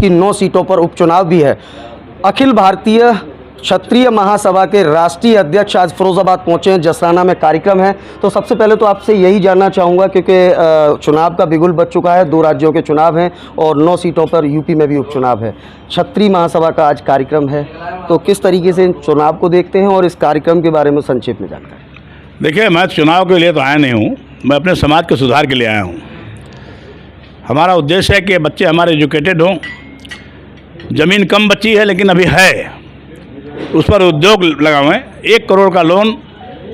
की 9 सीटों पर उपचुनाव भी है। अखिल भारतीय क्षत्रिय महासभा के राष्ट्रीय अध्यक्ष आज फिरोजाबाद पहुंचे हैं, जसराना में कार्यक्रम है। तो सबसे पहले तो आपसे यही जानना चाहूँगा, क्योंकि चुनाव का बिगुल बज चुका है, 2 राज्यों के चुनाव हैं और 9 सीटों पर यूपी में भी उपचुनाव है। क्षत्रिय महासभा का आज कार्यक्रम है, तो किस तरीके से इन चुनाव को देखते हैं और इस कार्यक्रम के बारे में संक्षेप में जानकारी। देखिए, मैं चुनाव के लिए तो आया नहीं हूँ, मैं अपने समाज के सुधार के लिए आया हूँ। हमारा उद्देश्य है कि बच्चे हमारे एजुकेटेड हों। ज़मीन कम बची है लेकिन अभी है, उस पर उद्योग लगाएं। 1 करोड़ का लोन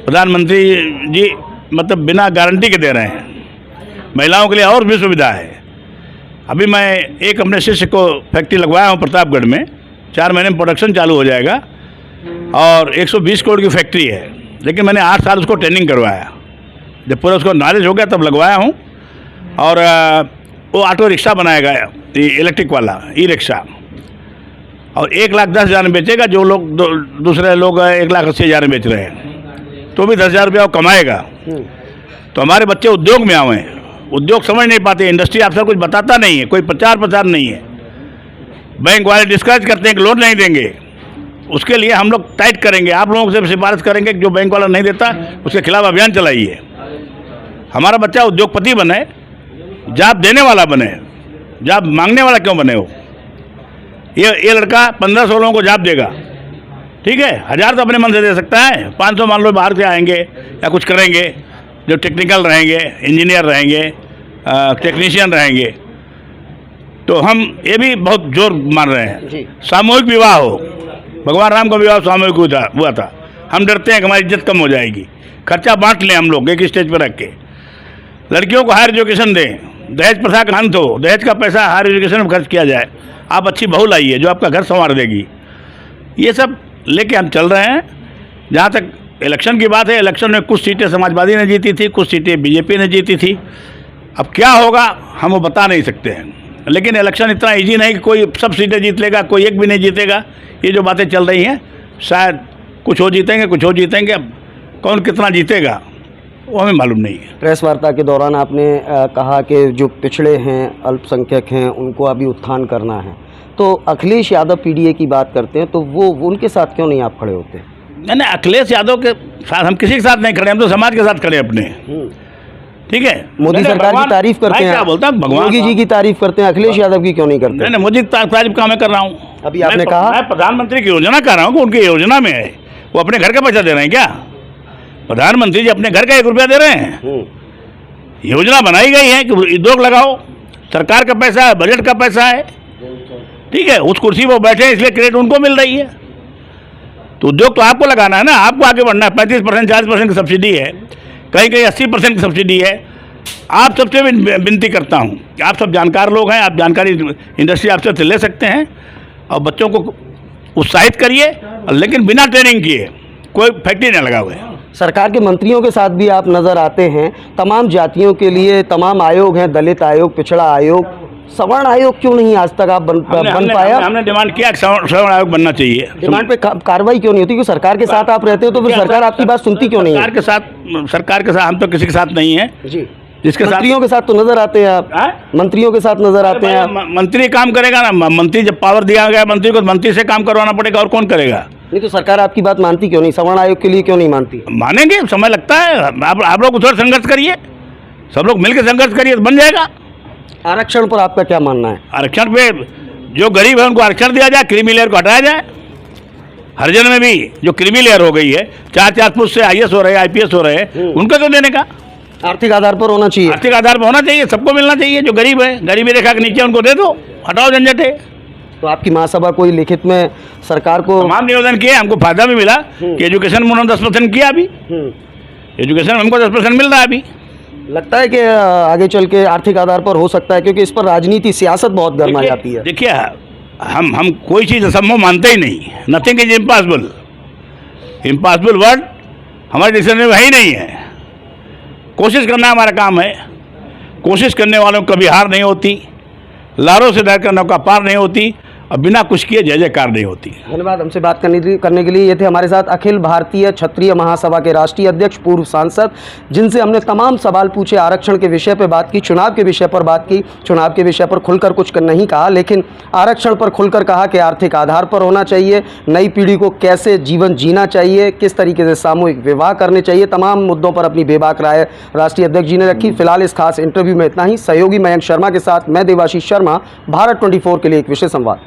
प्रधानमंत्री जी मतलब बिना गारंटी के दे रहे हैं। महिलाओं के लिए और भी सुविधा है। अभी मैं एक अपने शिष्य को फैक्ट्री लगवाया हूँ प्रतापगढ़ में, 4 महीने में प्रोडक्शन चालू हो जाएगा और 120 करोड़ की फैक्ट्री है। लेकिन मैंने 8 साल उसको ट्रेनिंग करवाया, जब पूरा उसको नॉलेज हो गया तब लगवाया हूँ। और वो ऑटो रिक्शा बनाएगा, इलेक्ट्रिक वाला ई-रिक्शा, और 1,10,000 में बेचेगा। जो लोग दूसरे लोग 1,80,000 में बेच रहे हैं, तो भी 10,000 रुपया वो कमाएगा। तो हमारे बच्चे उद्योग में आए हैं, उद्योग समझ नहीं पाते, इंडस्ट्री अफसर कुछ बताता नहीं है, कोई प्रचार नहीं है। बैंक वाले डिस्करेज करते हैं कि लोन नहीं देंगे। उसके लिए हम लोग टाइट करेंगे, आप लोगों से सिफारिश करेंगे कि जो बैंक वाला नहीं देता उसके खिलाफ अभियान चलाइए। हमारा बच्चा उद्योगपति बने, जॉब देने वाला बने, जॉब मांगने वाला क्यों बने। हो ये लड़का 1500 लोगों को जॉब देगा, ठीक है, 1000 तो अपने मन से दे सकता है, 500 मान लो बाहर से आएंगे या कुछ करेंगे, जो टेक्निकल रहेंगे, इंजीनियर रहेंगे, टेक्नीशियन रहेंगे। तो हम ये भी बहुत जोर मार रहे हैं। सामूहिक विवाह हो, भगवान राम का विवाह सामूहिक हुआ था। हम डरते हैं कि हमारी इज्जत कम हो जाएगी। खर्चा बांट लें हम लोग एक स्टेज पर रख के। लड़कियों को हायर एजुकेशन दें, दहेज प्रथा का अंत हो, दहेज का पैसा हायर एजुकेशन में खर्च किया जाए। आप अच्छी बहू लाइए जो आपका घर संवार देगी। ये सब लेके हम चल रहे हैं। जहाँ तक इलेक्शन की बात है, इलेक्शन में कुछ सीटें समाजवादी ने जीती थी, कुछ सीटें बीजेपी ने जीती थी। अब क्या होगा हम वो बता नहीं सकते हैं, लेकिन इलेक्शन इतना इजी नहीं कि कोई सब सीटें जीत लेगा, कोई एक भी नहीं जीतेगा। ये जो बातें चल रही हैं, शायद कुछ हो जीतेंगे, कुछ हो जीतेंगे। अब कौन कितना जीतेगा वो हमें मालूम नहीं है। प्रेस वार्ता के दौरान आपने कहा कि जो पिछड़े हैं, अल्पसंख्यक हैं, उनको अभी उत्थान करना है। तो अखिलेश यादव पीडीए की बात करते हैं, तो वो उनके साथ क्यों नहीं आप खड़े होते? नहीं, अखिलेश यादव के साथ हम किसी के साथ नहीं खड़े, हम तो समाज के साथ खड़े अपने। ठीक है, मोदी सरकार की तारीफ करते हैं, क्या बोलता भगवान योगी जी की तारीफ करते हैं, अखिलेश यादव की क्यों नहीं करते? नहीं, मोदी की तारीफ का मैं कर रहा हूँ। अभी आपने कहा मैं प्रधानमंत्री की योजना कर रहा हूँ कि उनकी योजना में है, वो अपने घर का पैसा दे रहे हैं क्या? प्रधानमंत्री जी अपने घर का 1 रुपया दे रहे हैं। योजना बनाई गई है कि उद्योग लगाओ, सरकार का पैसा है, बजट का पैसा है, ठीक है। उस कुर्सी पर बैठे इसलिए क्रेडिट उनको मिल रही है। तो उद्योग तो आपको लगाना है ना, आपको आगे बढ़ना है। 35% 40% की सब्सिडी है, कहीं कहीं 80% की सब्सिडी है। आप सबसे विनती करता हूँ कि आप सब जानकार लोग हैं, आप जानकारी इंडस्ट्री आपसे से ले सकते हैं और बच्चों को उत्साहित करिए, लेकिन बिना ट्रेनिंग किए कोई फैक्ट्री नहीं लगा हुआ है। सरकार के मंत्रियों के साथ भी आप नज़र आते हैं। तमाम जातियों के लिए तमाम आयोग हैं, दलित आयोग, पिछड़ा आयोग, सवर्ण आयोग क्यों नहीं आज तक आप बन पाया? हमने डिमांड किया कि सवर्ण आयोग बनना चाहिए। डिमांड पे कार्रवाई क्यों नहीं होती? क्योंकि सरकार के साथ आप रहते हो, तो फिर सरकार आपकी बात सुनती क्यों नहीं है? सरकार के साथ हम तो किसी के साथ नहीं है जी। जिसके मंत्रियों के साथ तो नजर आते हैं आप, मंत्रियों के साथ नजर आते हैं। मंत्री काम करेगा ना, मंत्री जब पावर दिया गया मंत्री को, मंत्री से काम करवाना पड़ेगा, और कौन करेगा? नहीं तो सरकार आपकी बात मानती क्यों नहीं? सवर्ण आयोग के लिए क्यों नहीं मानती? मानेंगे, समय लगता है। आप लोग थोड़ा संघर्ष करिए, सब लोग मिलकर संघर्ष करिए तो बन जाएगा। आरक्षण पर आपका क्या मानना है? आरक्षण पे जो गरीब है उनको आरक्षण दिया जाए, क्रीमी लेयर को हटाया जाए। हरिजन में भी जो क्रीमी लेयर हो गई है, 4 फुट से IAS हो रहे हैं, IPS हो रहे हैं, उनको क्यों देने का? आर्थिक आधार पर होना चाहिए। आर्थिक आधार पर होना चाहिए, सबको मिलना चाहिए। जो गरीब है, गरीबी रेखा के नीचे, उनको दे दो, हटाओ झंझट है। तो आपकी महासभा कोई लिखित में सरकार को तमाम निवेदन किए, हमको फायदा भी मिला कि एजुकेशन में उन्होंने 10% किया। अभी एजुकेशन में हमको 10% मिल रहा है। अभी लगता है कि आगे चल के आर्थिक आधार पर हो सकता है, क्योंकि इस पर राजनीति, सियासत बहुत गर्मा जाती है। देखिए, हम कोई चीज़ असंभव मानते ही नहीं। Nothing is impossible. Impossible word हमारे डिक्शनरी में ही नहीं है। कोशिश करना हमारा काम है। कोशिश करने वालों को कभी हार नहीं होती। लारों से डर कर नौका पार नहीं होती। और बिना कुछ किए जय जयकार नहीं होती। धन्यवाद हमसे बात करने के लिए। ये थे हमारे साथ अखिल भारतीय क्षत्रिय महासभा के राष्ट्रीय अध्यक्ष, पूर्व सांसद, जिनसे हमने तमाम सवाल पूछे, आरक्षण के विषय पर बात की, चुनाव के विषय पर बात की। चुनाव के विषय पर खुलकर कुछ नहीं कहा, लेकिन आरक्षण पर खुलकर कहा कि आर्थिक आधार पर होना चाहिए, नई पीढ़ी को कैसे जीवन जीना चाहिए, किस तरीके से सामूहिक विवाह करने चाहिए, तमाम मुद्दों पर अपनी बेबाक राय राष्ट्रीय अध्यक्ष जी ने रखी। फिलहाल इस खास इंटरव्यू में इतना ही। सहयोगी मयंक शर्मा के साथ मैं देवाशीष शर्मा, भारत 24 के लिए एक विशेष संवाद।